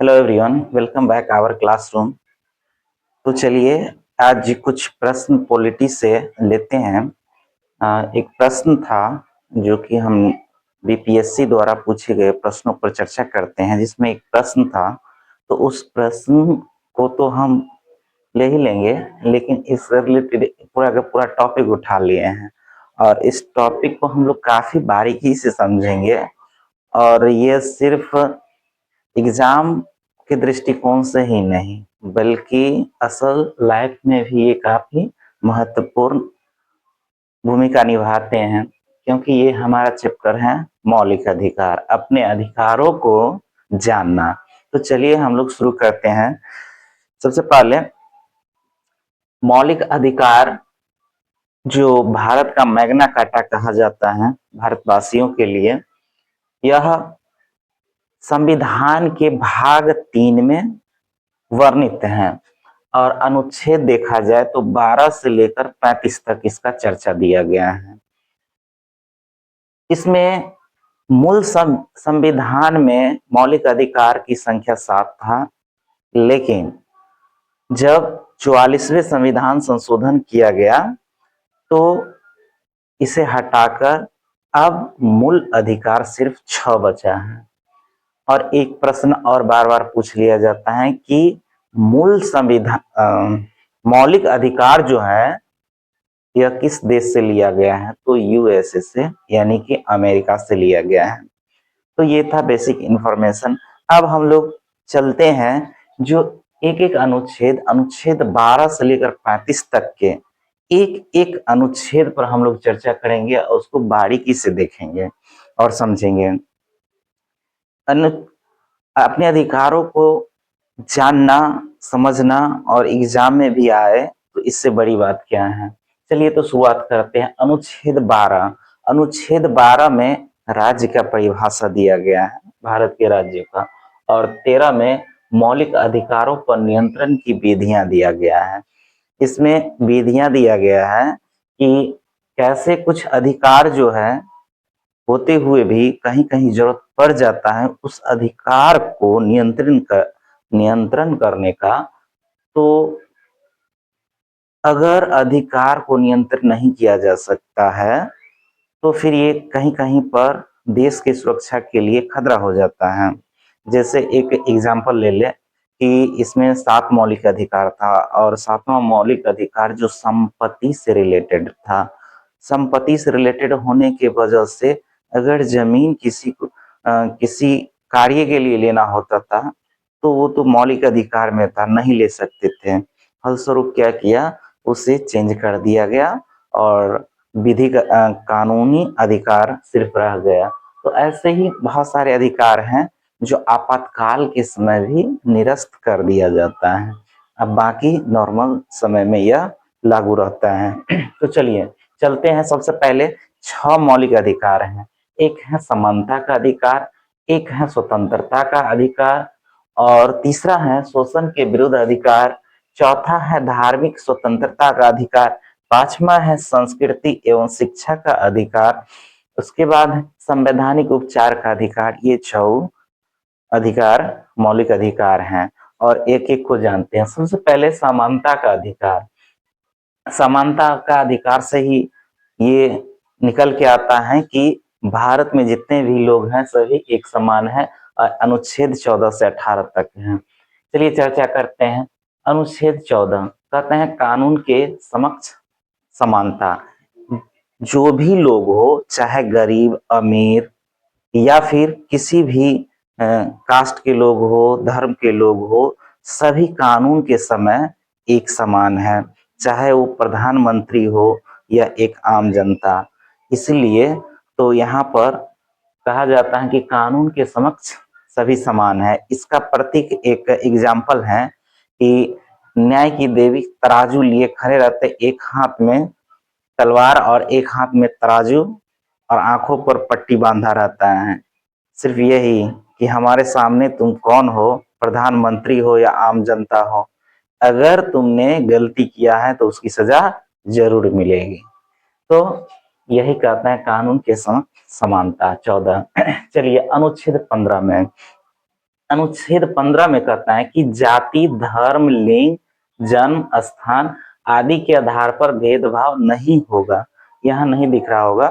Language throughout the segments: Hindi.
Hello everyone, welcome back our classroom. तो चलिए आज कुछ प्रश्न पॉलिटी से लेते हैं। एक प्रश्न था जो कि हम बीपीएससी द्वारा पूछे गए प्रश्नों पर चर्चा करते हैं, जिसमें एक प्रश्न था। तो उस प्रश्न को तो हम ले ही लेंगे, लेकिन इससे रिलेटेड पूरा का पूरा टॉपिक उठा लिए हैं और इस टॉपिक को हम लोग काफी बारीकी से समझेंगे। और ये सिर्फ एग्जाम के दृष्टिकोण से ही नहीं, बल्कि असल लाइफ में भी ये काफी महत्वपूर्ण भूमिका निभाते हैं, क्योंकि ये हमारा चैप्टर है मौलिक अधिकार, अपने अधिकारों को जानना। तो चलिए हम लोग शुरू करते हैं। सबसे पहले मौलिक अधिकार जो भारत का मैग्ना कार्टा कहा जाता है भारतवासियों के लिए, यह संविधान के भाग 3 में वर्णित हैं और अनुच्छेद देखा जाए तो 12 से लेकर 35 तक इसका चर्चा दिया गया है। इसमें मूल संविधान में मौलिक अधिकार की संख्या 7 था, लेकिन जब 44वें संविधान संशोधन किया गया तो इसे हटाकर अब मूल अधिकार सिर्फ 6 बचा है। और एक प्रश्न और बार बार पूछ लिया जाता है कि मूल संविधान मौलिक अधिकार जो है यह किस देश से लिया गया है, तो यूएसए से, यानी कि अमेरिका से लिया गया है। तो ये था बेसिक इंफॉर्मेशन। अब हम लोग चलते हैं जो एक एक अनुच्छेद 12 से लेकर 35 तक के एक एक अनुच्छेद पर हम लोग चर्चा करेंगे और उसको बारीकी से देखेंगे और समझेंगे। अपने अधिकारों को जानना, समझना और एग्जाम में भी आए तो इससे बड़ी बात क्या है। चलिए तो शुरुआत करते हैं। अनुच्छेद 12 में राज्य का परिभाषा दिया गया है, भारत के राज्य का, और 13 में मौलिक अधिकारों पर नियंत्रण की विधियां दिया गया है। इसमें विधियां दिया गया है कि कैसे कुछ अधिकार जो है होते हुए भी कहीं कहीं जरूरत पड़ जाता है उस अधिकार को नियंत्रण करने का। तो अगर अधिकार को नियंत्रित नहीं किया जा सकता है तो फिर ये कहीं कहीं पर देश की सुरक्षा के लिए खतरा हो जाता है। जैसे एक एग्जांपल ले ले कि इसमें 7 मौलिक अधिकार था और 7वां मौलिक अधिकार जो संपत्ति से रिलेटेड था। संपत्ति से रिलेटेड होने के वजह से अगर जमीन किसी कार्य के लिए लेना होता था तो वो तो मौलिक अधिकार में था, नहीं ले सकते थे। फलस्वरूप क्या किया, उसे चेंज कर दिया गया और विधि कानूनी अधिकार सिर्फ रह गया। तो ऐसे ही बहुत सारे अधिकार हैं जो आपातकाल के समय भी निरस्त कर दिया जाता है, अब बाकी नॉर्मल समय में यह लागू रहता है। तो चलिए चलते हैं। सबसे पहले 6 मौलिक अधिकार हैं। एक है समानता का अधिकार, एक है स्वतंत्रता का अधिकार, और तीसरा है शोषण के विरुद्ध अधिकार, चौथा है धार्मिक स्वतंत्रता का अधिकार, 5वां है संस्कृति एवं शिक्षा का अधिकार, उसके बाद संवैधानिक उपचार का अधिकार। ये 6 अधिकार मौलिक अधिकार हैं और एक एक को जानते हैं। सबसे पहले समानता का अधिकार। समानता का अधिकार से ही ये निकल के आता है कि भारत में जितने भी लोग हैं सभी एक समान है, और अनुच्छेद 14 से 18 तक है। चलिए चर्चा करते हैं। अनुच्छेद 14 कहते हैं कानून के समक्ष समानता। जो भी लोग हो, चाहे गरीब, अमीर या फिर किसी भी कास्ट के लोग हो, धर्म के लोग हो, सभी कानून के समय एक समान है, चाहे वो प्रधानमंत्री हो या एक आम जनता। इसलिए तो यहाँ पर कहा जाता है कि कानून के समक्ष सभी समान है। इसका प्रतीक एक एग्जाम्पल है कि न्याय की देवी तराजू लिए खड़े रहते, एक हाथ में तलवार और एक हाथ में तराजू, और आंखों पर पट्टी बांधा रहता है। सिर्फ यही कि हमारे सामने तुम कौन हो, प्रधानमंत्री हो या आम जनता हो, अगर तुमने गलती किया है तो उसकी सजा जरूर मिलेगी। तो यही कहते हैं कानून के समक्ष समानता 14। चलिए अनुच्छेद 15 में अनुच्छेद 15 में कहता है कि जाति, धर्म, लिंग, जन्म स्थान आदि के आधार पर भेदभाव नहीं होगा। यहाँ नहीं दिख रहा होगा,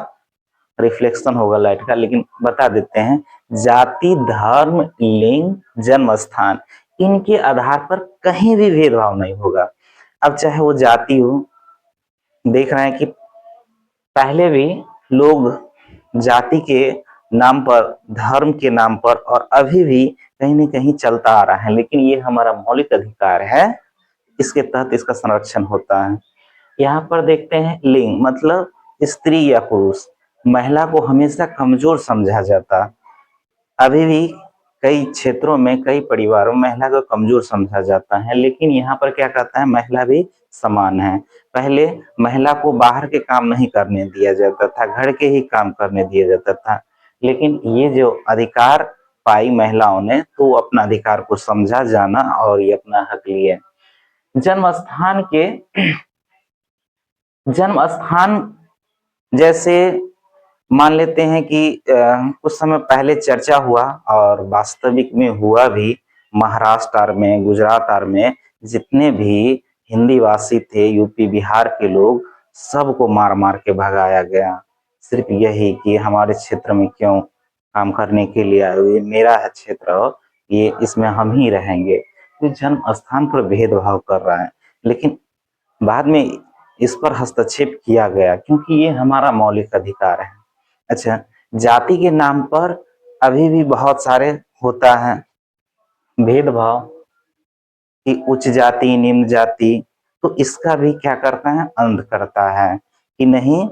रिफ्लेक्शन होगा लाइट का, लेकिन बता देते हैं। जाति, धर्म, लिंग, जन्म स्थान, इनके आधार पर कहीं भी भेदभाव नहीं होगा। अब चाहे वो जाति हो, देख रहे हैं कि पहले भी लोग जाति के नाम पर, धर्म के नाम पर, और अभी भी कहीं न कहीं चलता आ रहा है, लेकिन ये हमारा मौलिक अधिकार है, इसके तहत इसका संरक्षण होता है। यहाँ पर देखते हैं लिंग मतलब स्त्री या पुरुष, महिला को हमेशा कमजोर समझा जाता, अभी भी कई क्षेत्रों में, कई परिवारों में महिला को कमजोर समझा जाता है, लेकिन यहाँ पर क्या कहता है, महिला भी समान है। पहले महिला को बाहर के काम नहीं करने दिया जाता था, घर के ही काम करने दिया जाता था, लेकिन ये जो अधिकार पाई महिलाओं ने, तो अपना अधिकार को समझा जाना और ये अपना हक लिए। जन्म स्थान के जन्म स्थान जैसे मान लेते हैं कि कुछ समय पहले चर्चा हुआ और वास्तविक में हुआ भी, महाराष्ट्र में, गुजरात में जितने भी हिंदी भाषी थे, यूपी बिहार के लोग, सबको मार मार के भगाया गया, सिर्फ यही कि हमारे क्षेत्र में क्यों काम करने के लिए आए हुए, मेरा है क्षेत्र, ये इसमें हम ही रहेंगे। तो जन्म स्थान पर भेदभाव कर रहा है, लेकिन बाद में इस पर हस्तक्षेप किया गया क्योंकि ये हमारा मौलिक अधिकार है। अच्छा, जाति के नाम पर अभी भी बहुत सारे होता है भेदभाव कि उच्च जाति, निम्न जाति, तो इसका भी क्या करता है, अंत करता है कि नहीं,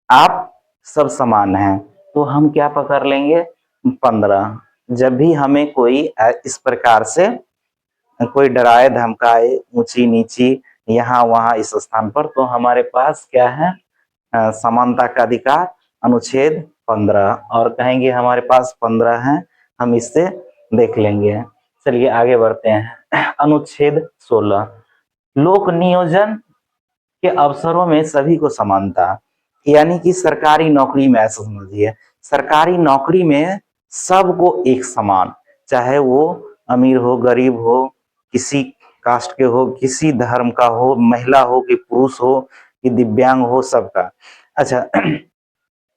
आप सब समान हैं। तो हम क्या पकड़ लेंगे, 15। जब भी हमें कोई इस प्रकार से कोई डराए धमकाए, ऊंची नीची, यहाँ वहां इस स्थान पर, तो हमारे पास क्या है, समानता का अधिकार, अनुच्छेद 15, और कहेंगे हमारे पास 15 है, हम इससे देख लेंगे। चलिए आगे बढ़ते हैं। अनुच्छेद 16, लोक नियोजन के अवसरों में सभी को समानता, यानी कि सरकारी नौकरी में ऐसा समझिए, सरकारी नौकरी में सबको एक समान, चाहे वो अमीर हो, गरीब हो, किसी कास्ट के हो, किसी धर्म का हो, महिला हो कि पुरुष हो कि दिव्यांग हो, सबका। अच्छा,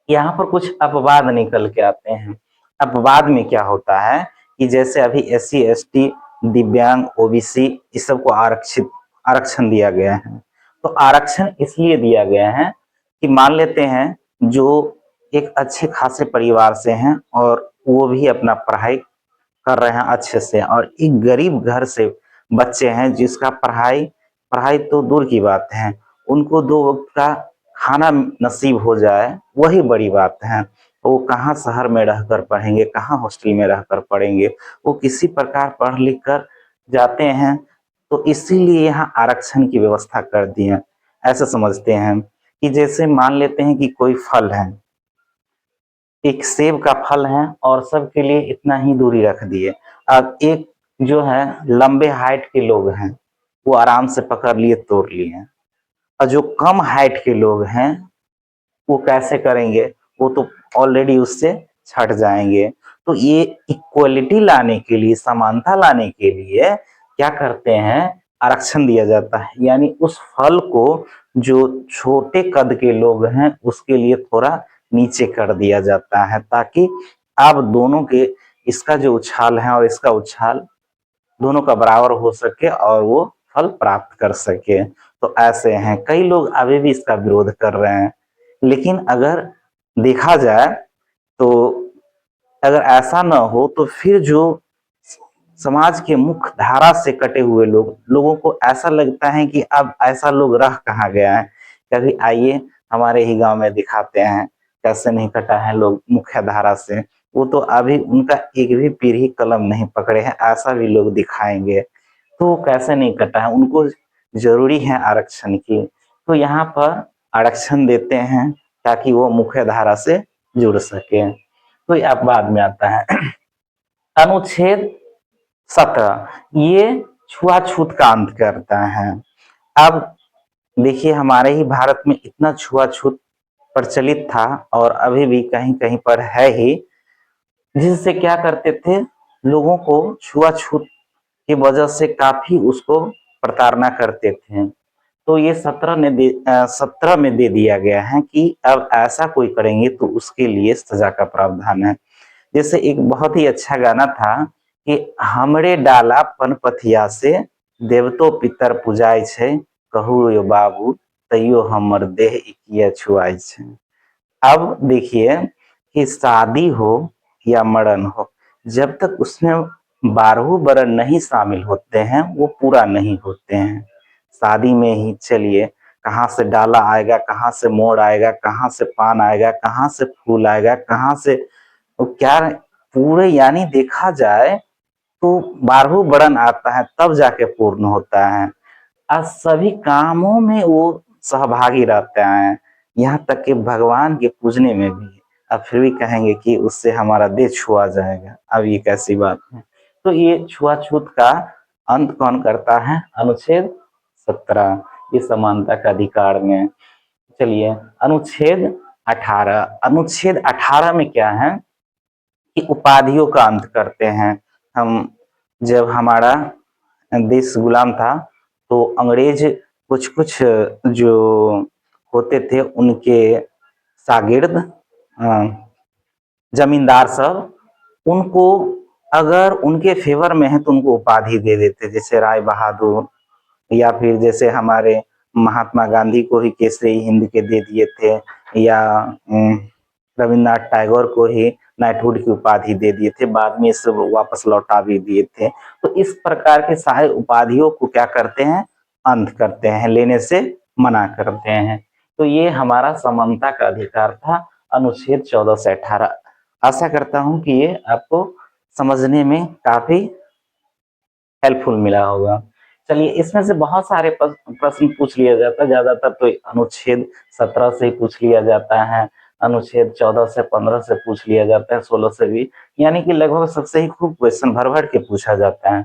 यहाँ पर कुछ अपवाद निकल के आते हैं। अपवाद में क्या होता है कि जैसे अभी SC ST, दिव्यांग, OBC, इस सबको आरक्षण दिया गया है। तो आरक्षण इसलिए दिया गया है कि मान लेते हैं जो एक अच्छे खासे परिवार से हैं और वो भी अपना पढ़ाई कर रहे हैं अच्छे से, और एक गरीब घर से बच्चे हैं जिसका पढ़ाई पढ़ाई तो दूर की बात है, उनको 2 वक्त का खाना नसीब हो जाए, वही बड़ी बात है। वो कहाँ शहर में रहकर पढ़ेंगे, कहाँ हॉस्टल में रहकर पढ़ेंगे, वो किसी प्रकार पढ़ लिख कर जाते हैं। तो इसीलिए यहाँ आरक्षण की व्यवस्था कर दी है। ऐसा समझते हैं कि जैसे मान लेते हैं कि कोई फल है, एक सेब का फल है और सबके लिए इतना ही दूरी रख दिए। अब एक जो है लंबे हाइट के लोग हैं, वो आराम से पकड़ लिए, तोड़ लिए, और जो कम हाइट के लोग हैं वो कैसे करेंगे, वो तो ऑलरेडी उससे छट जाएंगे। तो ये इक्वलिटी लाने के लिए, समानता लाने के लिए क्या करते हैं, आरक्षण दिया जाता है, यानी उस फल को जो छोटे कद के लोग हैं उसके लिए थोड़ा नीचे कर दिया जाता है, ताकि आप दोनों के, इसका जो उछाल है और इसका उछाल दोनों का बराबर हो सके और वो फल प्राप्त कर सके। तो ऐसे हैं, कई लोग अभी भी इसका विरोध कर रहे हैं, लेकिन अगर देखा जाए तो अगर ऐसा न हो तो फिर जो समाज के मुख्य धारा से कटे हुए लोगों को ऐसा लगता है कि अब ऐसा लोग रह कहाँ गया है। कभी आइए हमारे ही गांव में दिखाते हैं कैसे नहीं कटा है लोग मुख्य धारा से, वो तो अभी उनका एक भी पीढ़ी कलम नहीं पकड़े हैं, ऐसा भी लोग दिखाएंगे। तो कैसे नहीं कटा है, उनको जरूरी है आरक्षण की, तो यहाँ पर आरक्षण देते हैं ताकि वो मुख्य धारा से जुड़ सके। तो ये अपवाद में आता है। अनुच्छेद 17, ये छुआछूत का अंत करता है। अब देखिए हमारे ही भारत में इतना छुआछूत प्रचलित था और अभी भी कहीं कहीं पर है ही, जिससे क्या करते थे, लोगों को छुआछूत की वजह से काफी उसको प्रताड़ना करते थे। तो ये 17 में दे दिया गया है कि अब ऐसा कोई करेंगे तो उसके लिए सजा का प्रावधान है। जैसे एक बहुत ही अच्छा गाना था कि हमरे डाला पनपथिया से देवतो पितर पूजाय छे, कहू यो बाबू तैयो हमर देह इकिया छुआय छे। अब देखिए कि शादी हो या मरण हो, जब तक उसमें 12 वरण नहीं शामिल होते हैं वो पूरा नहीं होते हैं। शादी में ही चलिए कहाँ से डाला आएगा, कहाँ से मोड़ आएगा, कहाँ से पान आएगा, कहाँ से फूल आएगा, कहाँ से तो क्या पूरे यानी देखा जाए तो 12 वरण आता है तब जाके पूर्ण होता है। आज सभी कामों में वो सहभागी रहते हैं, यहाँ तक कि भगवान के पूजने में भी। अब फिर भी कहेंगे कि उससे हमारा देह छुआ जाएगा, अब ये कैसी बात है। तो ये छुआछूत का अंत कौन करता है? अनुच्छेद 17 ये समानता का अधिकार में। चलिए अनुच्छेद 18, अनुच्छेद 18 में क्या है कि उपाधियों का अंत करते हैं। हम जब हमारा देश गुलाम था तो अंग्रेज कुछ कुछ जो होते थे उनके शागिर्द जमींदार सब उनको अगर उनके फेवर में है तो उनको उपाधि दे देते, जैसे राय बहादुर या फिर जैसे हमारे महात्मा गांधी को ही केसरी हिंद के दे दिए थे, या रविन्द्रनाथ टैगोर को ही नाइटहुड की उपाधि दे दिए थे, बाद में सब वापस लौटा भी दिए थे। तो इस प्रकार के सारे उपाधियों को क्या करते हैं? अंत करते हैं, लेने से मना करते हैं। तो ये हमारा समानता का अधिकार था, अनुच्छेद 14 से 18। आशा करता हूं कि ये आपको समझने में काफी हेल्पफुल मिला होगा। चलिए इसमें से बहुत सारे प्रश्न पूछ लिया जाता है, ज्यादातर तो अनुच्छेद 17 से ही पूछ लिया जाता है, अनुच्छेद 14 से 15 से पूछ लिया जाता है, 16 से भी, यानी कि लगभग सबसे ही खूब क्वेश्चन भर भर के पूछा जाता है।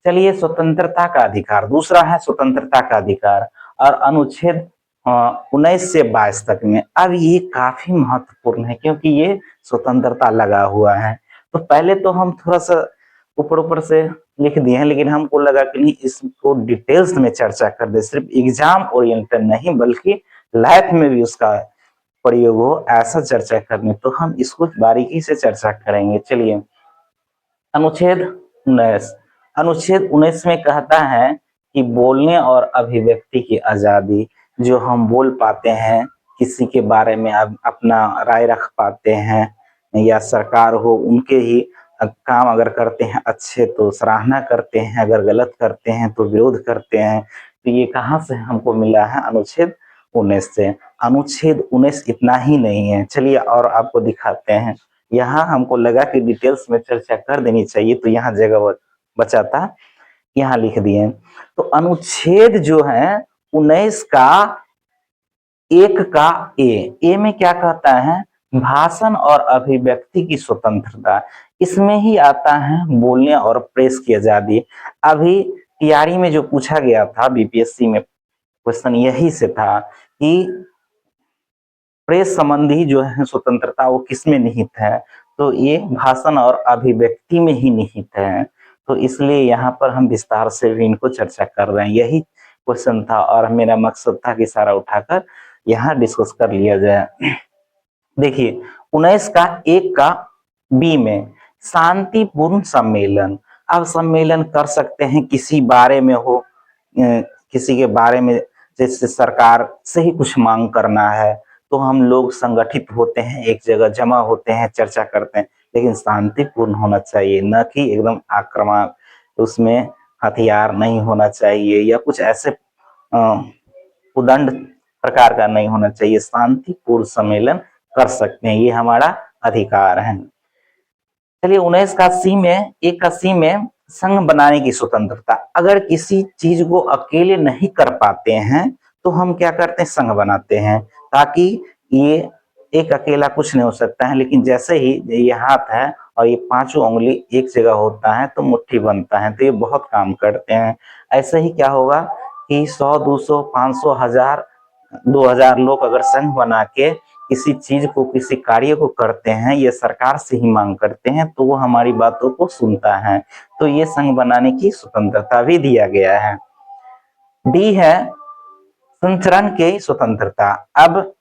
चलिए स्वतंत्रता का अधिकार, दूसरा है स्वतंत्रता का अधिकार, और अनुच्छेद 19 से 22 तक में। अब ये काफी महत्वपूर्ण है क्योंकि ये स्वतंत्रता लगा हुआ है। तो पहले तो हम थोड़ा सा ऊपर ऊपर से लिख दिए हैं, लेकिन हमको लगा कि नहीं इसको डिटेल्स में चर्चा कर दे, सिर्फ एग्जाम ओरिएंटेड नहीं बल्कि लाइफ में भी उसका प्रयोग हो, ऐसा चर्चा करनी, तो हम इसको बारीकी से चर्चा करेंगे। चलिए अनुच्छेद 19, अनुच्छेद 19 में कहता है कि बोलने और अभिव्यक्ति की आजादी, जो हम बोल पाते हैं, किसी के बारे में अपना राय रख पाते हैं, या सरकार हो उनके ही काम अगर करते हैं अच्छे तो सराहना करते हैं, अगर गलत करते हैं तो विरोध करते हैं। तो ये कहाँ से हमको मिला है? अनुच्छेद 19 से। अनुच्छेद 19 इतना ही नहीं है, चलिए और आपको दिखाते हैं। यहाँ हमको लगा कि डिटेल्स में चर्चा कर देनी चाहिए, तो यहाँ जगह बचा था, यहाँ लिख दिए। तो अनुच्छेद जो है 19 का एक का ए में क्या कहता है? भाषण और अभिव्यक्ति की स्वतंत्रता। इसमें ही आता है बोलने और प्रेस की आजादी। अभी तैयारी में जो पूछा गया था बीपीएससी में क्वेश्चन यही से था कि प्रेस संबंधी जो है स्वतंत्रता वो किसमें निहित है? तो ये भाषण और अभिव्यक्ति में ही निहित है। तो इसलिए यहाँ पर हम विस्तार से भी इनको चर्चा कर रहे हैं, यही क्वेश्चन था और मेरा मकसद था कि सारा उठाकर यहाँ डिस्कस कर लिया जाए। देखिए 19 का एक का बी में शांतिपूर्ण सम्मेलन। अब सम्मेलन कर सकते हैं किसी बारे में हो, किसी के बारे में, जैसे सरकार से ही कुछ मांग करना है तो हम लोग संगठित होते हैं, एक जगह जमा होते हैं, चर्चा करते हैं, लेकिन शांतिपूर्ण होना चाहिए, न कि एकदम आक्रामक। उसमें हथियार नहीं होना चाहिए या कुछ ऐसे उदंड प्रकार का नहीं होना चाहिए। शांतिपूर्ण सम्मेलन कर सकते हैं, ये हमारा अधिकार है। चलिए 19 का सी में, एक का सी में संघ बनाने की स्वतंत्रता। अगर किसी चीज को अकेले नहीं कर पाते हैं तो हम क्या करते हैं? संघ बनाते हैं, ताकि ये एक अकेला कुछ नहीं हो सकता है, लेकिन जैसे ही ये हाथ है और ये पांचों उंगली एक जगह होता है तो मुट्ठी बनता है, तो ये बहुत काम करते हैं। ऐसे ही क्या होगा कि 100, 200, 500, 1000, 2000 लोग अगर संघ बना के किसी चीज को, किसी कार्य को करते हैं, ये सरकार से ही मांग करते हैं, तो वो हमारी बातों को सुनता है। तो ये संघ बनाने की स्वतंत्रता भी दिया गया है। डी है संचरण की स्वतंत्रता। अब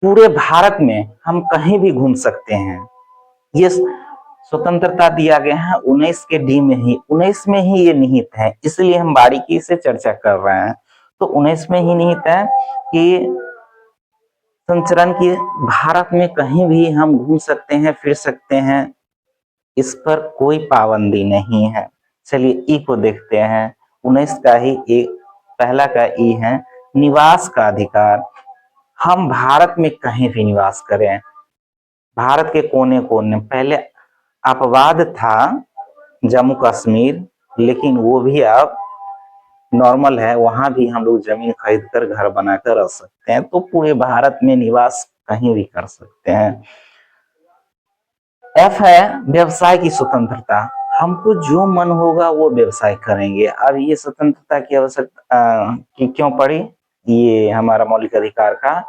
पूरे भारत में हम कहीं भी घूम सकते हैं, ये स्वतंत्रता दिया गया है 19 के डी में ही, 19 में ही ये निहित है, इसलिए हम बारीकी से चर्चा कर रहे हैं। तो 19 में ही निहित है कि संचरण की, भारत में कहीं भी हम घूम सकते हैं, फिर सकते हैं, इस पर कोई पाबंदी नहीं है। चलिए ई को देखते हैं। 19 का ही एक पहला का ई है निवास का अधिकार। हम भारत में कहीं भी निवास करें, भारत के कोने कोने, पहले अपवाद था जम्मू कश्मीर, लेकिन वो भी अब नॉर्मल है, वहां भी हम लोग जमीन खरीद कर घर बनाकर रह सकते हैं। तो पूरे भारत में निवास कहीं भी कर सकते हैं। एफ है व्यवसाय की स्वतंत्रता। हमको जो मन होगा वो व्यवसाय करेंगे। अब ये स्वतंत्रता की आवश्यकता की क्यों पड़ी, ये हमारा मौलिक अधिकार का।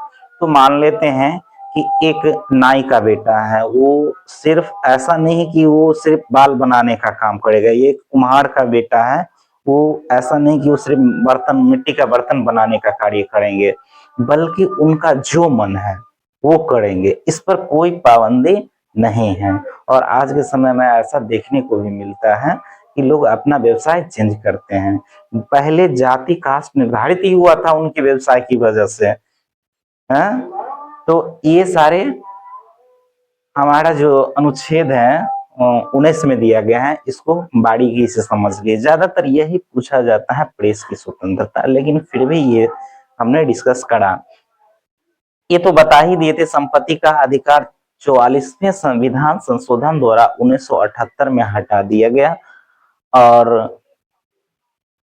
तो मान लेते हैं कि एक नाई का बेटा है, वो सिर्फ ऐसा नहीं कि वो सिर्फ बाल बनाने का काम करेगा। ये एक कुम्हार का बेटा है, वो ऐसा नहीं कि वो सिर्फ बर्तन, मिट्टी का बर्तन बनाने का कार्य करेंगे, बल्कि उनका जो मन है वो करेंगे। इस पर कोई पाबंदी नहीं है। और आज के समय में ऐसा देखने को भी मिलता है कि लोग अपना व्यवसाय चेंज करते हैं। पहले जाति कास्ट निर्धारित ही हुआ था उनके व्यवसाय की वजह से, है? तो ये सारे हमारा जो अनुच्छेद है 19 में दिया गया है, इसको बारीकी से समझ लिए। ज्यादातर यही पूछा जाता है प्रेस की स्वतंत्रता, लेकिन फिर भी ये हमने डिस्कस करा। ये तो बता ही दिए थे। संपत्ति का अधिकार 44वें संविधान संशोधन द्वारा 1978 में हटा दिया गया और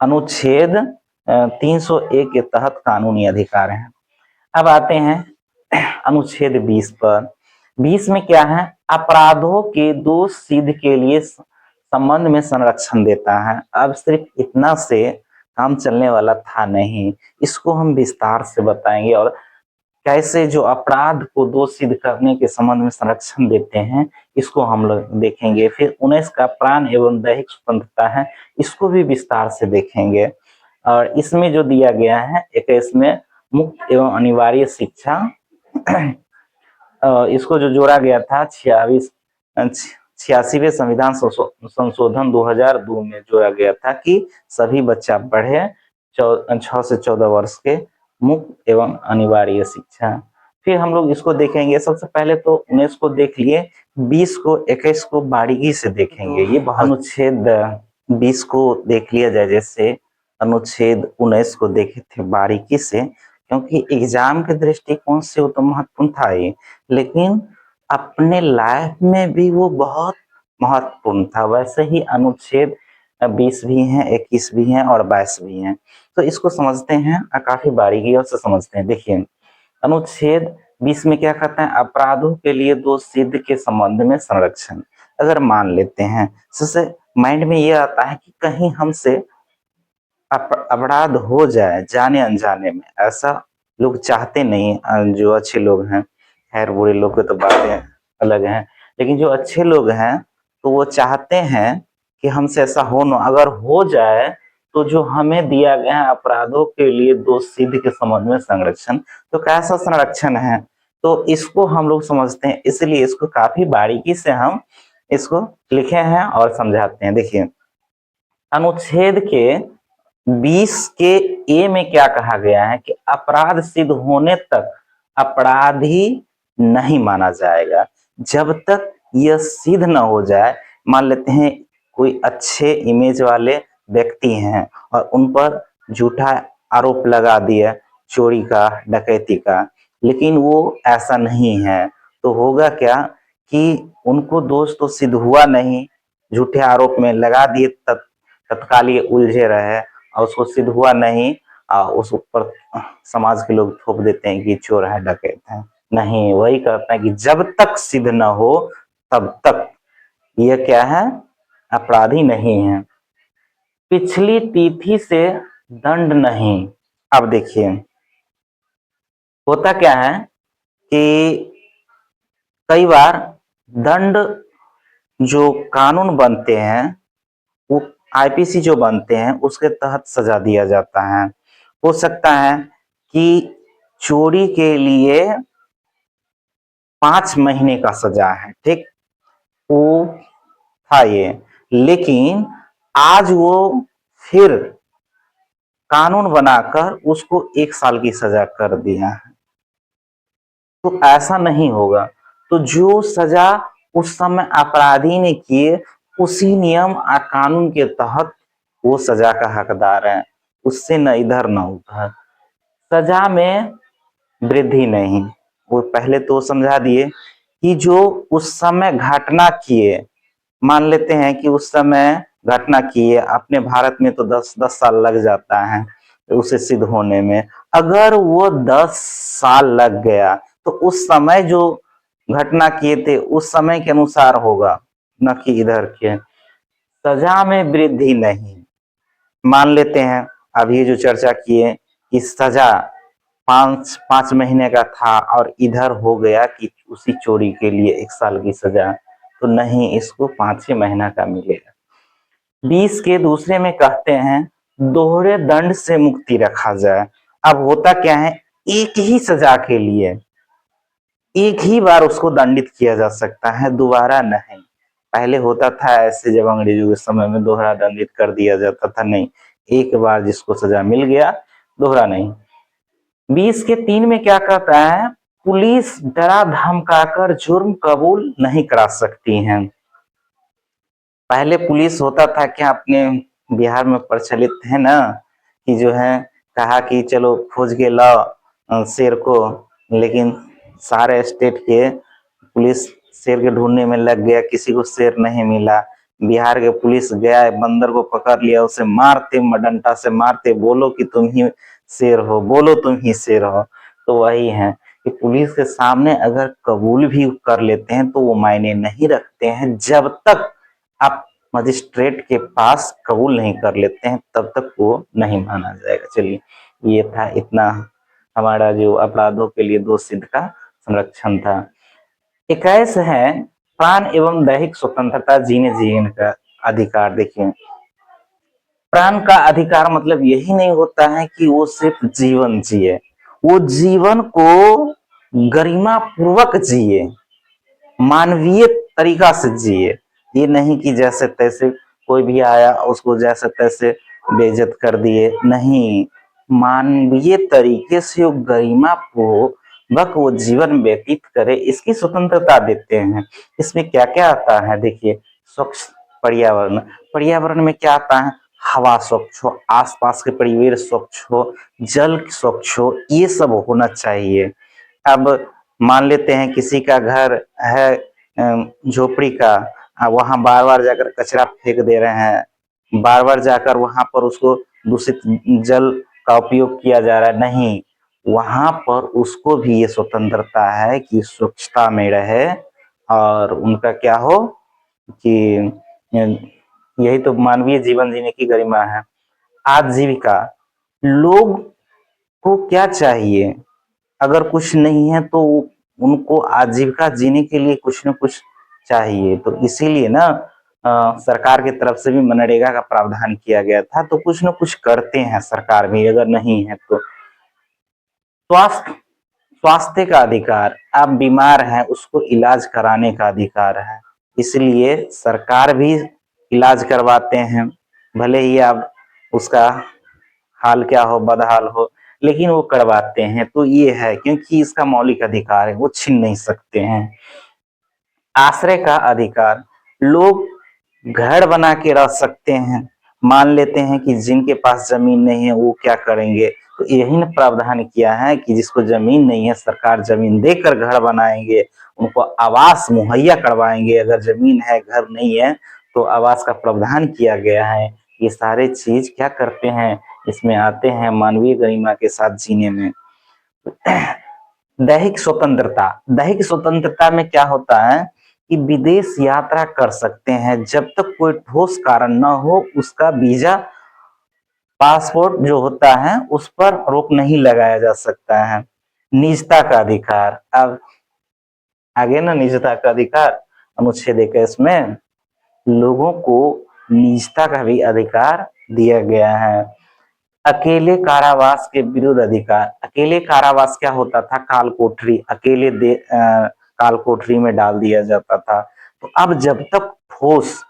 अनुच्छेद 301 के तहत कानूनी अधिकार है। अब आते हैं अनुच्छेद 20 पर। 20 में क्या है, अपराधों के दोष सिद्ध के लिए संबंध में संरक्षण देता है। अब सिर्फ इतना से काम चलने वाला था नहीं, इसको हम विस्तार से बताएंगे और कैसे जो अपराध को दोष सिद्ध करने के संबंध में संरक्षण देते हैं, इसको हम लोग देखेंगे। फिर 19 का प्राण एवं दैहिक स्वतंत्रता है, इसको भी विस्तार से देखेंगे। और इसमें जो दिया गया है 21 में मुक्त एवं अनिवार्य शिक्षा, इसको जो जोड़ा गया था 86वें संविधान संशोधन 2002 में जोड़ा गया था कि सभी बच्चा पढ़े 6 से 14 वर्ष के, मुक्त एवं अनिवार्य शिक्षा। फिर हम लोग इसको देखेंगे। सबसे पहले तो 19 को देख लिए, 20 को 21 को बारीकी से देखेंगे। ये अनुच्छेद 20 को देख लिया जाए, जैसे अनुच्छेद 19 को देखे थे बारीकी से, क्योंकि एग्जाम के दृष्टिकोण से वो तो महत्वपूर्ण था ही, लेकिन अपने लाइफ में भी वो बहुत महत्वपूर्ण था। वैसे ही अनुच्छेद 20 भी हैं, 21 भी हैं और 22 भी हैं। तो इसको समझते हैं, काफी बारीकियों से समझते हैं। देखिए अनुच्छेद 20 में क्या कहते हैं, अपराधों के लिए दोष सिद्ध के संबंध में संरक्षण। अगर मान लेते हैं, सबसे माइंड में ये आता है कि कहीं हमसे अपराध हो जाए जाने अनजाने में, ऐसा लोग चाहते नहीं। जो अच्छे लोग हैं, खैर बुरे लोग की तो बातें अलग हैं, लेकिन जो अच्छे लोग हैं तो वो चाहते हैं कि हमसे ऐसा हो ना। अगर हो जाए तो जो हमें दिया गया है अपराधों के लिए दोष सिद्ध के संबंध में संरक्षण, तो कैसा संरक्षण है, तो इसको हम लोग समझते हैं। इसलिए इसको काफी बारीकी से हम इसको लिखे हैं और समझाते हैं। देखिए अनुच्छेद के 20 के ए में क्या कहा गया है कि अपराध सिद्ध होने तक अपराधी नहीं माना जाएगा, जब तक यह सिद्ध न हो जाए। मान लेते हैं कोई अच्छे इमेज वाले व्यक्ति हैं और उन पर झूठा आरोप लगा दिया चोरी का, डकैती का, लेकिन वो ऐसा नहीं है, तो होगा क्या कि उनको दोष तो सिद्ध हुआ नहीं, झूठे आरोप में लगा दिए, तत्काल ये उलझे रहे और उसको सिद्ध हुआ नहीं, उस ऊपर समाज के लोग थोप देते हैं कि चोर है, डकैत है। नहीं, वही कहता है कि जब तक सिद्ध न हो तब तक यह क्या है, अपराधी नहीं है। पिछली तिथि से दंड नहीं। अब देखिए होता क्या है कि कई बार दंड जो कानून बनते हैं वो आईपीसी जो बनते हैं उसके तहत सजा दिया जाता है। हो सकता है कि चोरी के लिए 5 महीने का सजा है, ठीक, वो था ये, लेकिन आज वो फिर कानून बनाकर उसको 1 साल की सजा कर दिया है। तो ऐसा नहीं होगा। तो जो सजा उस समय अपराधी ने किए उसी नियम और कानून के तहत वो सजा का हकदार है, उससे न इधर न उधर। सजा में वृद्धि नहीं। वो पहले तो समझा दिए कि जो उस समय घटना किए, मान लेते हैं कि उस समय घटना किए, अपने भारत में तो 10-10 साल लग जाता है उसे सिद्ध होने में। अगर वो 10 साल लग गया तो उस समय जो घटना किए थे उस समय के अनुसार होगा, न कि इधर के। सजा में वृद्धि नहीं। मान लेते हैं अभी जो चर्चा किए कि सजा 5 महीने का था और इधर हो गया कि उसी चोरी के लिए 1 साल की सजा, तो नहीं, इसको 5 महीना का मिलेगा। 20 के दूसरे में कहते हैं दोहरे दंड से मुक्ति रखा जाए। अब होता क्या है, एक ही सजा के लिए एक ही बार उसको दंडित किया जा सकता है, दोबारा नहीं। पहले होता था ऐसे, जब अंग्रेजों के समय में दोहरा दंडित कर दिया जाता था, नहीं, एक बार जिसको सजा मिल गया दोहरा नहीं। 20 के 3 में क्या कहता है, पुलिस डरा धमकाकर जुर्म कबूल नहीं करा सकती है। पहले पुलिस होता था क्या, अपने बिहार में प्रचलित है ना, कि जो है कहा कि चलो खोज के लाओ शेर को, लेकिन सारे स्टेट के पुलिस शेर के ढूंढने में लग गया, किसी को शेर नहीं मिला। बिहार के पुलिस गया, बंदर को पकड़ लिया, उसे मारते डंडा से मारते, बोलो कि तुम ही शेर हो, बोलो तुम ही शेर हो। तो वही है कि पुलिस के सामने अगर कबूल भी कर लेते हैं तो वो मायने नहीं रखते हैं, जब तक आप मजिस्ट्रेट के पास कबूल नहीं कर लेते हैं तब तक वो नहीं माना जाएगा। चलिए, ये था इतना हमारा जो अपराधों के लिए दोष सिद्ध का संरक्षण था। 21 है प्राण एवं दैहिक स्वतंत्रता जीने का अधिकार। देखिए, प्राण का अधिकार मतलब यही नहीं होता है कि वो सिर्फ जीवन जिए, वो जीवन को गरिमा पूर्वक जिए, मानवीय तरीका से जिए। ये नहीं कि जैसे तैसे कोई भी आया उसको जैसे तैसे बेइज्जत कर दिए, नहीं, मानवीय तरीके से वो गरिमा पूर्वक वो जीवन व्यतीत करे, इसकी स्वतंत्रता देते हैं। इसमें क्या क्या आता है, देखिए, स्वच्छ पर्यावरण। पर्यावरण में क्या आता है, हवा स्वच्छ हो, आसपास के परिवेश स्वच्छ हो, जल स्वच्छ हो, ये सब होना चाहिए। अब मान लेते हैं किसी का घर है झोपड़ी का, वहां बार बार जाकर कचरा फेंक दे रहे हैं, बार बार जाकर वहां पर उसको दूषित जल का उपयोग किया जा रहा है, नहीं, वहां पर उसको भी ये स्वतंत्रता है कि स्वच्छता में रहे और उनका क्या हो कि यही तो मानवीय जीवन जीने की गरिमा है। आजीविका, लोग को क्या चाहिए, अगर कुछ नहीं है तो उनको आजीविका जीने के लिए कुछ न कुछ चाहिए। तो इसीलिए ना सरकार की तरफ से भी मनरेगा का प्रावधान किया गया था। तो कुछ न कुछ करते हैं सरकार भी, अगर नहीं है तो। स्वास्थ्य, स्वास्थ्य का अधिकार, आप बीमार हैं उसको इलाज कराने का अधिकार है, इसलिए सरकार भी इलाज करवाते हैं, भले ही आप उसका हाल क्या हो, बदहाल हो, लेकिन वो करवाते हैं। तो ये है, क्योंकि इसका मौलिक अधिकार है, वो छीन नहीं सकते हैं। आश्रय का अधिकार, लोग घर बना के रह सकते हैं। मान लेते हैं कि जिनके पास जमीन नहीं है वो क्या करेंगे, तो यही ने प्रावधान किया है कि जिसको जमीन नहीं है सरकार जमीन देकर घर बनाएंगे, उनको आवास मुहैया करवाएंगे। अगर जमीन है घर नहीं है तो आवास का प्रावधान किया गया है। ये सारे चीज क्या करते हैं, इसमें आते हैं मानवीय गरिमा के साथ जीने में। दैहिक स्वतंत्रता, दैहिक स्वतंत्रता में क्या होता है कि विदेश यात्रा कर सकते हैं जब तक कोई ठोस कारण न हो, उसका वीजा पासपोर्ट जो होता है उस पर रोक नहीं लगाया जा सकता है। निजता का अधिकार। अब आगे ना, निजता का अधिकार अनुच्छेद 21 में लोगों को निजता का भी अधिकार दिया गया है। अकेले कारावास के विरुद्ध अधिकार। अकेले कारावास क्या होता था? काल कोठरी, काल कोठरी में डाल दिया जाता था। तो अब जब तक ठोस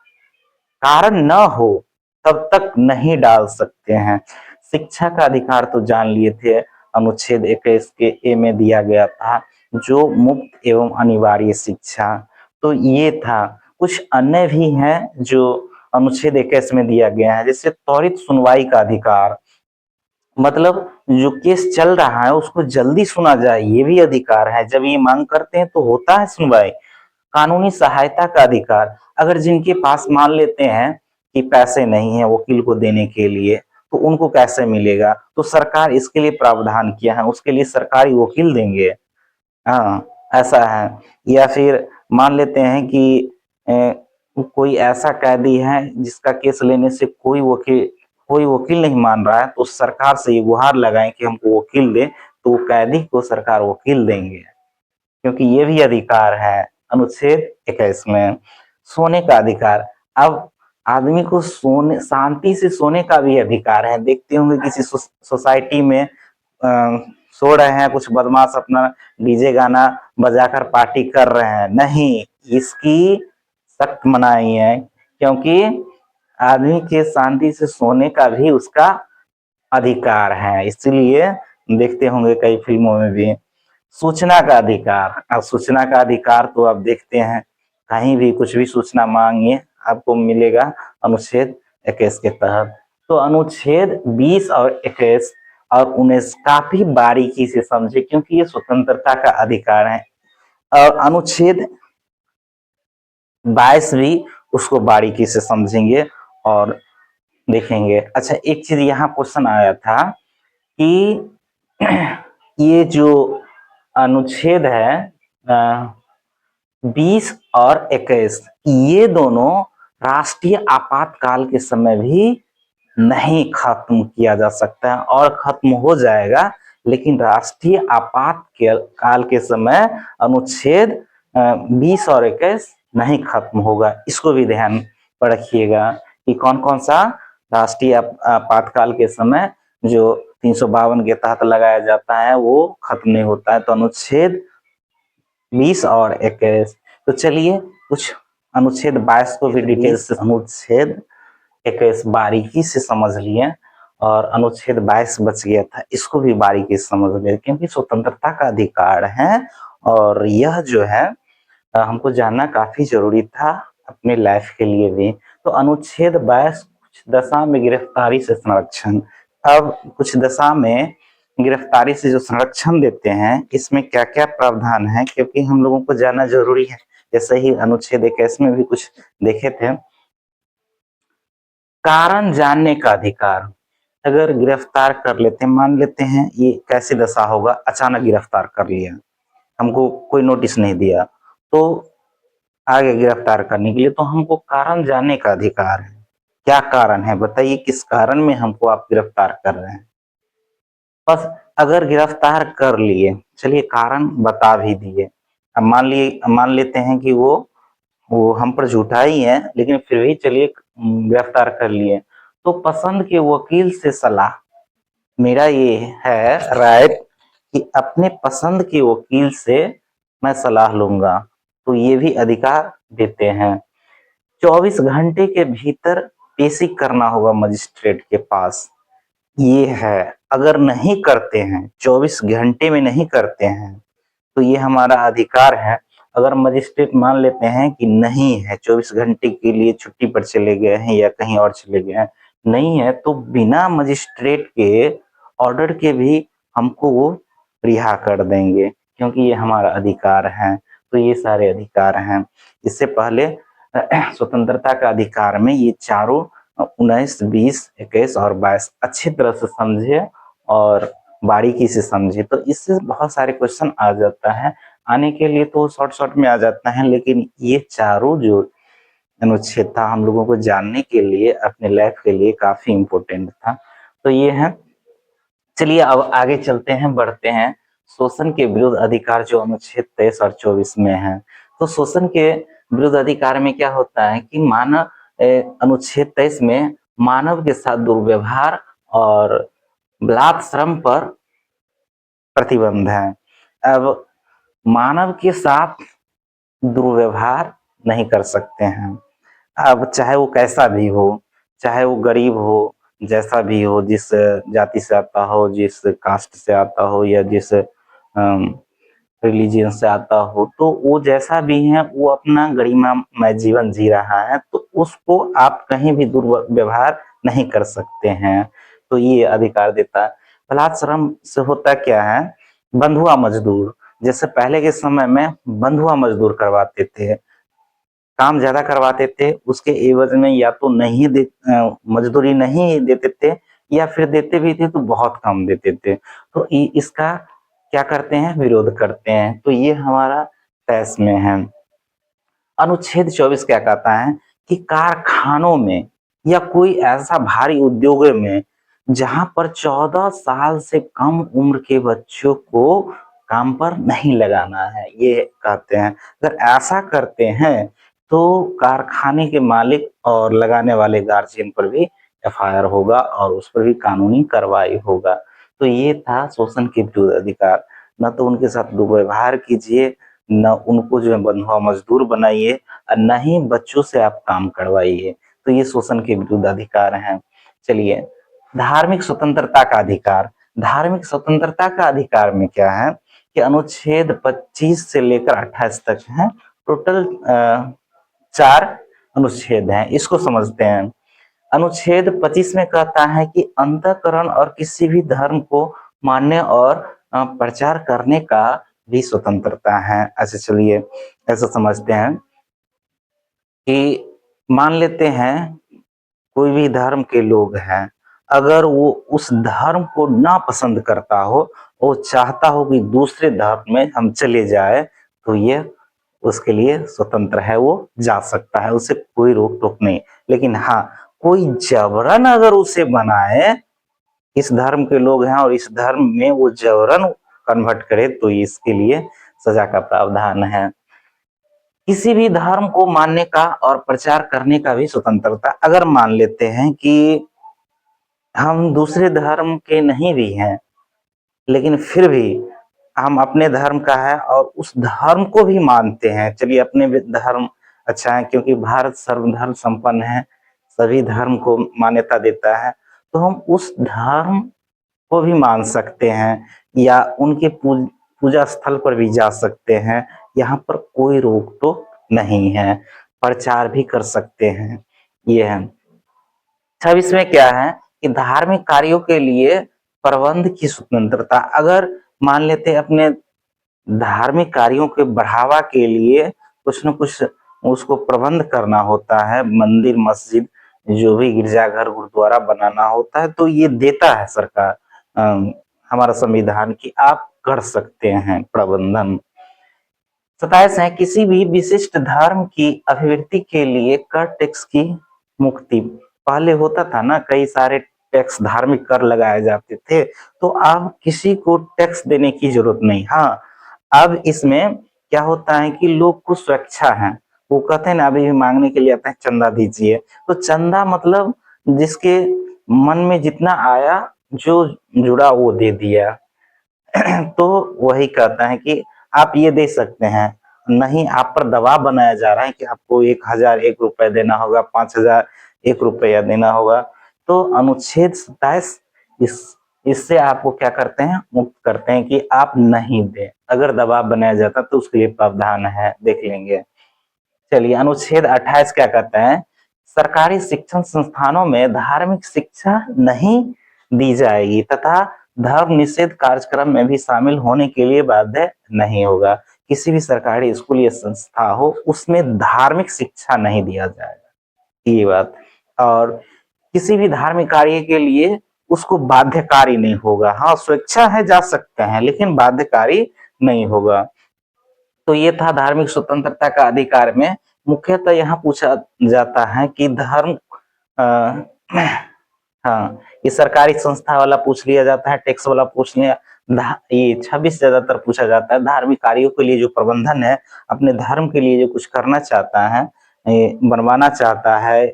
कारण न हो तब तक नहीं डाल सकते हैं। शिक्षा का अधिकार तो जान लिए थे, अनुच्छेद 21 के ए में दिया गया था, जो मुफ्त एवं अनिवार्य शिक्षा। तो ये था। कुछ अन्य भी हैं जो अनुच्छेद 21 में दिया गया है, जैसे त्वरित सुनवाई का अधिकार, मतलब जो केस चल रहा है उसको जल्दी सुना जाए, ये भी अधिकार है। जब ये मांग करते हैं तो होता है सुनवाई। कानूनी सहायता का अधिकार, अगर जिनके पास मान लेते हैं कि पैसे नहीं है वकील को देने के लिए, तो उनको कैसे मिलेगा? तो सरकार इसके लिए प्रावधान किया है, उसके लिए सरकारी वकील देंगे। हाँ, ऐसा है। या फिर मान लेते हैं कि कोई ऐसा कैदी है जिसका केस लेने से कोई वकील नहीं मान रहा है, तो सरकार से ये गुहार लगाएं कि हमको वकील दे, तो वो कैदी को सरकार वकील देंगे, क्योंकि ये भी अधिकार है अनुच्छेद 21 में। सोने का अधिकार, अब आदमी को सोने, शांति से सोने का भी अधिकार है। देखते होंगे किसी सोसाइटी में सो रहे हैं कुछ बदमाश, अपना डीजे गाना बजाकर पार्टी कर रहे हैं, नहीं, इसकी सख्त मनाही है, क्योंकि आदमी के शांति से सोने का भी उसका अधिकार है। इसलिए देखते होंगे कई फिल्मों में भी। सूचना का अधिकार, अब सूचना का अधिकार तो आप देखते हैं कहीं भी कुछ भी सूचना मांगिए आपको मिलेगा अनुच्छेद 21 के तहत। तो अनुच्छेद 20 और 21 और 19 काफी बारीकी से समझे, क्योंकि ये स्वतंत्रता का अधिकार है। और अनुच्छेद 22 भी उसको बारीकी से समझेंगे और देखेंगे। अच्छा, एक चीज यहाँ क्वेश्चन आया था कि ये जो अनुच्छेद है 20 और 21, ये दोनों राष्ट्रीय आपातकाल के समय भी नहीं खत्म किया जा सकता है, और खत्म हो जाएगा, लेकिन राष्ट्रीय आपातकाल के समय अनुच्छेद 20 और 21 नहीं खत्म होगा। इसको भी ध्यान पर रखिएगा कि कौन कौन सा राष्ट्रीय आपातकाल के समय जो 352 के तहत लगाया जाता है वो खत्म नहीं होता है। तो अनुच्छेद 20 और 21। तो चलिए कुछ अनुच्छेद 22 को भी डिटेल से, अनुच्छेद 21 बारीकी से समझ लिए, और अनुच्छेद 22 बच गया था, इसको भी बारीकी से समझ लिए, क्योंकि स्वतंत्रता का अधिकार है और यह जो है हमको जानना काफी जरूरी था अपने लाइफ के लिए भी। तो अनुच्छेद 22 कुछ दशा में गिरफ्तारी से संरक्षण। अब कुछ दशा में गिरफ्तारी से जो संरक्षण देते हैं, इसमें क्या क्या प्रावधान है, क्योंकि हम लोगों को जानना जरूरी है। जैसे ही अनुच्छेद 21 में भी कुछ देखे थे। कारण जानने का अधिकार, अगर गिरफ्तार कर लेते हैं, मान लेते हैं ये कैसी दशा होगा, अचानक गिरफ्तार कर लिया, हमको कोई नोटिस नहीं दिया, तो आगे गिरफ्तार करने के लिए तो हमको कारण जानने का अधिकार है। क्या कारण है बताइए, किस कारण में हमको आप गिरफ्तार कर रहे हैं? बस अगर गिरफ्तार कर लिए, चलिए कारण बता भी दिए, अब मान लेते हैं कि वो हम पर झूठा ही है, लेकिन फिर भी चलिए गिरफ्तार कर लिए, तो पसंद के वकील से सलाह, मेरा ये है राइट कि अपने पसंद के वकील से मैं सलाह लूंगा, तो ये भी अधिकार देते हैं। 24 घंटे के भीतर पेशी करना होगा मजिस्ट्रेट के पास, ये है। अगर नहीं करते हैं, 24 घंटे में नहीं करते हैं, तो ये हमारा अधिकार है। अगर मजिस्ट्रेट मान लेते हैं कि नहीं है, 24 घंटे के लिए छुट्टी पर चले गए हैं या कहीं और चले गए हैं, नहीं है, तो बिना मजिस्ट्रेट के ऑर्डर के भी हमको वो रिहा कर देंगे, क्योंकि ये हमारा अधिकार है। तो ये सारे अधिकार हैं। इससे पहले स्वतंत्रता का अधिकार में ये चारों 19, 20, 21 और 22 अच्छी तरह से समझे और बारीकी से समझे, तो इससे बहुत सारे क्वेश्चन आ जाता है। आने के लिए तो शॉर्ट में आ जाता है, लेकिन ये चारों जो अनुच्छेद था हम लोगों को जानने के लिए, अपने लाइफ के लिए काफी इम्पोर्टेंट था। तो ये है। चलिए अब आगे चलते हैं, बढ़ते हैं। शोषण के विरुद्ध अधिकार जो अनुच्छेद 23 और 24 में है। तो शोषण के विरुद्ध अधिकार में क्या होता है कि मानव अनुच्छेद 23 में मानव के साथ दुर्व्यवहार और बलात् श्रम पर प्रतिबंध है। अब मानव के साथ दुर्व्यवहार नहीं कर सकते हैं। अब चाहे वो कैसा भी हो, चाहे वो गरीब हो, जैसा भी हो, जिस जाति से आता हो, जिस कास्ट से आता हो या जिस रिलीजियन से आता हो, तो वो जैसा भी है वो अपना गरिमामय जीवन जी रहा है, तो उसको आप कहीं भी दुर्व्यवहार नहीं कर सकते हैं। तो ये अधिकार देता है। बलात् श्रम से होता क्या है, बंधुआ मजदूर, जैसे पहले के समय में बंधुआ मजदूर करवाते थे, काम ज्यादा करवाते थे, उसके एवज में या तो मजदूरी नहीं देते थे या फिर देते भी थे तो बहुत कम देते थे। तो इसका क्या करते हैं, विरोध करते हैं। तो ये हमारा 23 में है। अनुच्छेद 24 क्या कहता है कि कारखानों में या कोई ऐसा भारी उद्योग में जहां पर 14 साल से कम उम्र के बच्चों को काम पर नहीं लगाना है, ये कहते हैं। अगर ऐसा करते हैं तो कारखाने के मालिक और लगाने वाले गार्जियन पर भी एफआईआर होगा और उस पर भी कानूनी कार्रवाई होगा। तो ये था शोषण के विरुद्ध अधिकार। न तो उनके साथ दुर्व्यवहार कीजिए, न उनको जो है बंधुआ मजदूर बनाइए और न ही बच्चों से आप काम करवाइए। तो ये शोषण के विरुद्ध अधिकार हैं। चलिए, धार्मिक स्वतंत्रता का अधिकार। धार्मिक स्वतंत्रता का अधिकार में क्या है कि अनुच्छेद 25 से लेकर 28 तक है। टोटल 4 अनुच्छेद हैं, इसको समझते हैं। अनुच्छेद 25 में कहता है कि अंतःकरण और किसी भी धर्म को मानने और प्रचार करने का भी स्वतंत्रता है। अच्छा चलिए, ऐसा समझते हैं कि मान लेते हैं कोई भी धर्म के लोग हैं, अगर वो उस धर्म को ना पसंद करता हो, वो चाहता हो कि दूसरे धर्म में हम चले जाए, तो ये उसके लिए स्वतंत्र है, वो जा सकता है, उसे कोई रोक टोक नहीं। लेकिन हाँ, कोई जबरन अगर उसे बनाए, इस धर्म के लोग हैं और इस धर्म में वो जबरन कन्वर्ट करे, तो इसके लिए सजा का प्रावधान है। किसी भी धर्म को मानने का और प्रचार करने का भी स्वतंत्रता। अगर मान लेते हैं कि हम दूसरे धर्म के नहीं भी हैं, लेकिन फिर भी हम अपने धर्म का है और उस धर्म को भी मानते हैं। चलिए, अपने धर्म अच्छा है क्योंकि भारत सर्वधर्म संपन्न है, सभी धर्म को मान्यता देता है, तो हम उस धर्म को भी मान सकते हैं या उनके पूजा स्थल पर भी जा सकते हैं। यहाँ पर कोई रोक टोक नहीं है, प्रचार भी कर सकते हैं। ये है। अब इसमें क्या है कि धार्मिक कार्यों के लिए प्रबंध की स्वतंत्रता। अगर मान लेते अपने धार्मिक कार्यों के बढ़ावा के लिए कुछ न कुछ उसको प्रबंध करना होता है, मंदिर मस्जिद जो भी गिरजाघर गुरुद्वारा बनाना होता है, तो ये देता है सरकार, हमारा संविधान, कि आप कर सकते हैं प्रबंधन। 27 है, किसी भी विशिष्ट धर्म की अभिवृद्धि के लिए कर टैक्स की मुक्ति। पहले होता था ना, कई सारे टैक्स धार्मिक कर लगाए जाते थे, तो अब किसी को टैक्स देने की जरूरत नहीं। हाँ, अब इसमें क्या होता है कि लोग को स्वेच्छा है, वो कहते हैं ना, अभी भी मांगने के लिए आते हैं चंदा दीजिए, तो चंदा मतलब जिसके मन में जितना आया, जो जुड़ा वो दे दिया। तो वही कहता है कि आप ये दे सकते हैं, नहीं आप पर दबाव बनाया जा रहा है कि आपको 1001 रुपए देना होगा, 5001 रुपया देना होगा। तो अनुच्छेद 27 इससे आपको क्या करते हैं, मुक्त करते हैं कि आप नहीं दें। अगर दबाव बनाया जाता तो उसके लिए प्रावधान है, देख लेंगे। चलिए, अनुच्छेद 28 क्या कहता है, सरकारी शिक्षण संस्थानों में धार्मिक शिक्षा नहीं दी जाएगी तथा धर्म निषेध कार्यक्रम में भी शामिल होने के लिए बाध्य नहीं होगा। किसी भी सरकारी स्कूल या संस्था हो, उसमें धार्मिक शिक्षा नहीं दिया जाएगा, ये बात। और किसी भी धार्मिक कार्य के लिए उसको बाध्यकारी नहीं होगा। हाँ, स्वेच्छा है, जा सकते हैं, लेकिन बाध्यकारी नहीं होगा। तो ये था धार्मिक स्वतंत्रता का अधिकार में। मुख्यतः यहाँ पूछा जाता है कि धर्म हाँ, ये सरकारी संस्था वाला पूछ लिया जाता है, टैक्स वाला पूछ लिया ये 26 ज्यादातर पूछा जाता है। धार्मिक कार्यों के लिए जो प्रबंधन है, अपने धर्म के लिए जो कुछ करना चाहता है, बनवाना चाहता है,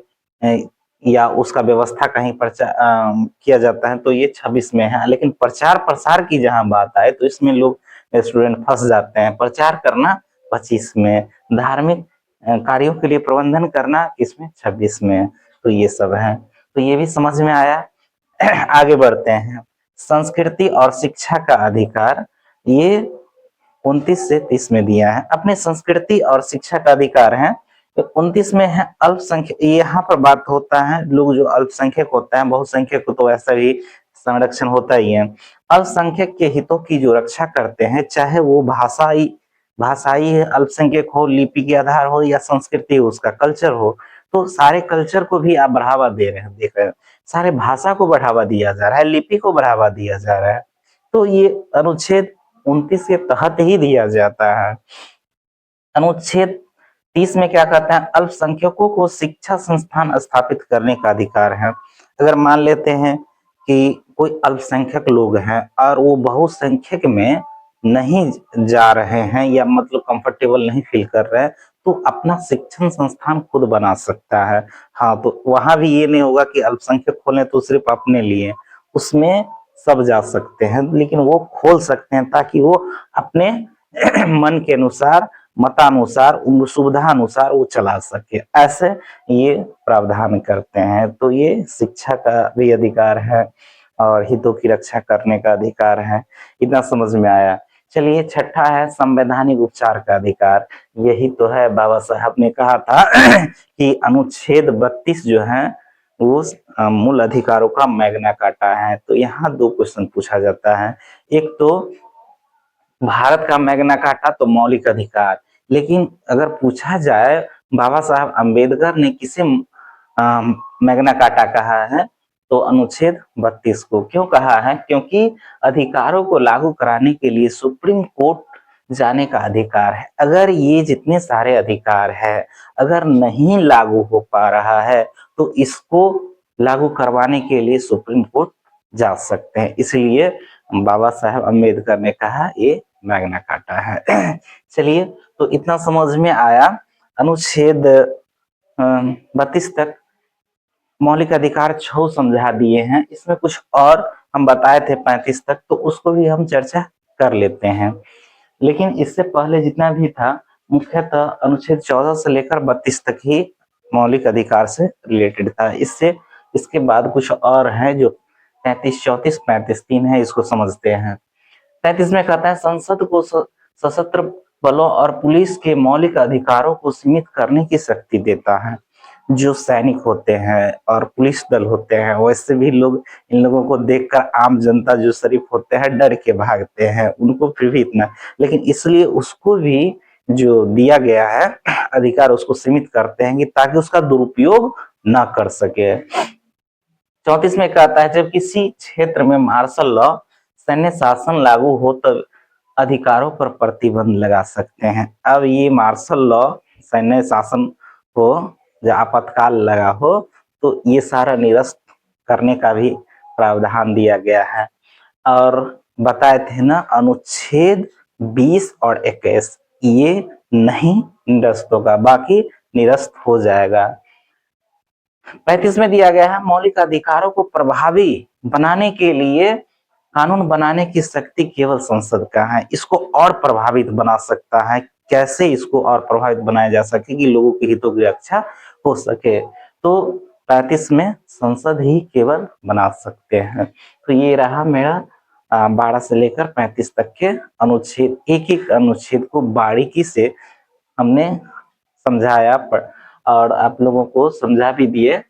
या उसका व्यवस्था कहीं पर किया जाता है, तो ये 26 में है। लेकिन प्रचार प्रसार की जहां बात आए तो इसमें लोग स्टूडेंट फंस जाते हैं। प्रचार करना 25 में, धार्मिक कार्यों के लिए प्रबंधन करना किसमें, 26 में। तो ये सब है, तो ये भी समझ में आया। आगे बढ़ते हैं। संस्कृति और शिक्षा का अधिकार, ये 29 से 30 में दिया है। अपने संस्कृति और शिक्षा का अधिकार है। तो 29 में है अल्पसंख्यक। यहाँ पर बात होता है लोग जो अल्पसंख्यक होता है, बहुसंख्यक को तो ऐसा भी संरक्षण होता ही है। अल्पसंख्यक के हितों की जो रक्षा करते हैं, चाहे वो भाषाई भाषाई अल्पसंख्यक हो, लिपि के आधार हो, या संस्कृति हो, उसका कल्चर हो, तो सारे कल्चर को भी आप बढ़ावा दे रहे हैं, देख रहे हैं। सारे भाषा को बढ़ावा दिया जा रहा है, लिपि को बढ़ावा दिया जा रहा है। तो ये अनुच्छेद 29 के तहत ही दिया जाता है। अनुच्छेद 30 में क्या कहता है, अल्पसंख्यकों को शिक्षा संस्थान स्थापित करने का अधिकार है। अगर मान लेते हैं कि कोई अल्पसंख्यक लोग हैं और वो बहुसंख्यक में नहीं जा रहे हैं, या मतलब कंफर्टेबल नहीं फील कर रहे हैं, तो अपना शिक्षण संस्थान खुद बना सकता है। हाँ, तो वहां भी ये नहीं होगा कि अल्पसंख्यक खोलें तो सिर्फ अपने लिए, उसमें सब जा सकते हैं, लेकिन वो खोल सकते हैं ताकि वो अपने मन के अनुसार, मतानुसार, सुविधा अनुसार वो चला सके। ऐसे ये प्रावधान करते हैं। तो ये शिक्षा का भी अधिकार है और हितों की रक्षा करने का अधिकार है। इतना समझ में आया। चलिए, छठा है संवैधानिक उपचार का अधिकार। यही तो है, बाबा साहब ने कहा था कि अनुच्छेद 32 जो है वो मूल अधिकारों का मैग्ना कार्टा है। तो यहाँ दो क्वेश्चन पूछा जाता है। एक तो भारत का मैग्ना कार्टा तो मौलिक अधिकार, लेकिन अगर पूछा जाए बाबा साहब अम्बेडकर ने किसे मैग्ना कार्टा कहा है, तो अनुच्छेद 32 को। क्यों कहा है? क्योंकि अधिकारों को लागू कराने के लिए सुप्रीम कोर्ट जाने का अधिकार है। अगर ये जितने सारे अधिकार है अगर नहीं लागू हो पा रहा है, तो इसको लागू करवाने के लिए सुप्रीम कोर्ट जा सकते हैं। इसलिए बाबा साहब अम्बेडकर ने कहा ये मैग्ना कार्टा है। चलिए, तो इतना समझ में आया। अनुच्छेद 32 तक मौलिक अधिकार 6 समझा दिए हैं। इसमें कुछ और हम बताए थे 35 तक, तो उसको भी हम चर्चा कर लेते हैं। लेकिन इससे पहले जितना भी था, मुख्यतः अनुच्छेद 14 से लेकर 32 तक ही मौलिक अधिकार से रिलेटेड था। इसके बाद कुछ और है जो 33, 34, 35, 3 है, इसको समझते हैं। 35 में कहता है संसद को सशस्त्र बलों और पुलिस के मौलिक अधिकारों को सीमित करने की शक्ति देता है। जो सैनिक होते हैं और पुलिस दल होते हैं, वैसे भी लोग इन लोगों को देखकर आम जनता जो शरीफ होते हैं डर के भागते हैं, उनको फिर भी इतना, लेकिन इसलिए उसको भी जो दिया गया है अधिकार, उसको सीमित करते हैं कि ताकि उसका दुरुपयोग ना कर सके। 34 में कहता है जब किसी क्षेत्र में मार्शल लॉ सैन्य शासन लागू हो तो अधिकारों पर प्रतिबंध लगा सकते हैं। अब ये मार्शल लॉ सैन्य शासन हो, जब आपातकाल लगा हो, तो ये सारा निरस्त करने का भी प्रावधान दिया गया है। और बताए थे ना, अनुच्छेद 20 और 21 ये नहीं निरस्त होगा, बाकी निरस्त हो जाएगा। 35 में दिया गया है मौलिक अधिकारों को प्रभावी बनाने के लिए कानून बनाने की शक्ति केवल संसद का है। इसको और प्रभावित बना सकता है। कैसे इसको और प्रभावित बनाया जा सके कि लोगों के हितों की रक्षा हो सके, तो 35 में संसद ही केवल बना सकते हैं। तो ये रहा मेरा 12 से लेकर 35 तक के अनुच्छेद। एक एक अनुच्छेद को बारीकी से हमने समझाया और आप लोगों को समझा भी दिए,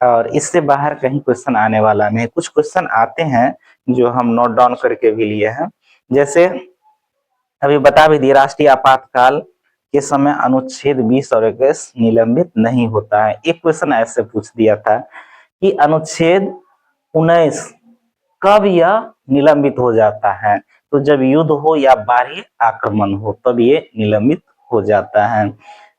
और इससे बाहर कहीं क्वेश्चन आने वाला नहीं। कुछ क्वेश्चन आते हैं जो हम नोट डाउन करके भी लिए हैं, जैसे अभी बता भी दिए, राष्ट्रीय आपातकाल के समय अनुच्छेद 20 और 21 निलंबित नहीं होता है। एक क्वेश्चन ऐसे पूछ दिया था कि अनुच्छेद 19 कब यह निलंबित हो जाता है, तो जब युद्ध हो या बाह्य आक्रमण हो तब ये निलंबित हो जाता है।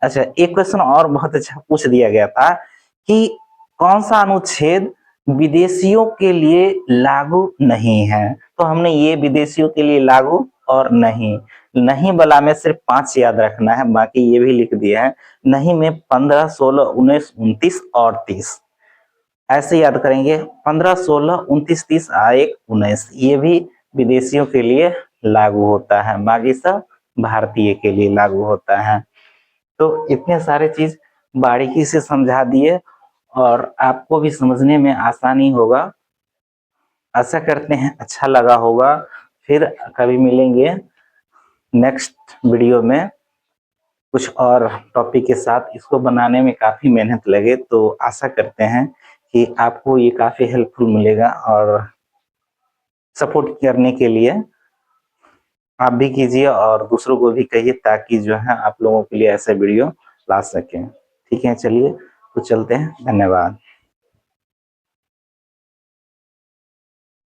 अच्छा, एक क्वेश्चन और बहुत अच्छा पूछ दिया गया था कि कौन सा अनुच्छेद विदेशियों के लिए लागू नहीं है, तो हमने ये विदेशियों के लिए लागू और नहीं, नहीं वाला में सिर्फ 5 याद रखना है, बाकी ये भी लिख दिया है। नहीं में 15, 16, 19, 29 और 30 ऐसे याद करेंगे। 15, 16, 29, 30 1, 19 ये भी विदेशियों के लिए लागू होता है, बाकी सब भारतीय के लिए लागू होता है। तो इतने सारे चीज बारीकी से समझा दिए और आपको भी समझने में आसानी होगा। आशा करते हैं अच्छा लगा होगा। फिर कभी मिलेंगे नेक्स्ट वीडियो में कुछ और टॉपिक के साथ। इसको बनाने में काफी मेहनत लगे, तो आशा करते हैं कि आपको ये काफी हेल्पफुल मिलेगा और सपोर्ट करने के लिए आप भी कीजिए और दूसरों को भी कहिए, ताकि जो है आप लोगों के लिए ऐसा वीडियो ला सकें। ठीक है, चलिए तो चलते हैं, धन्यवाद।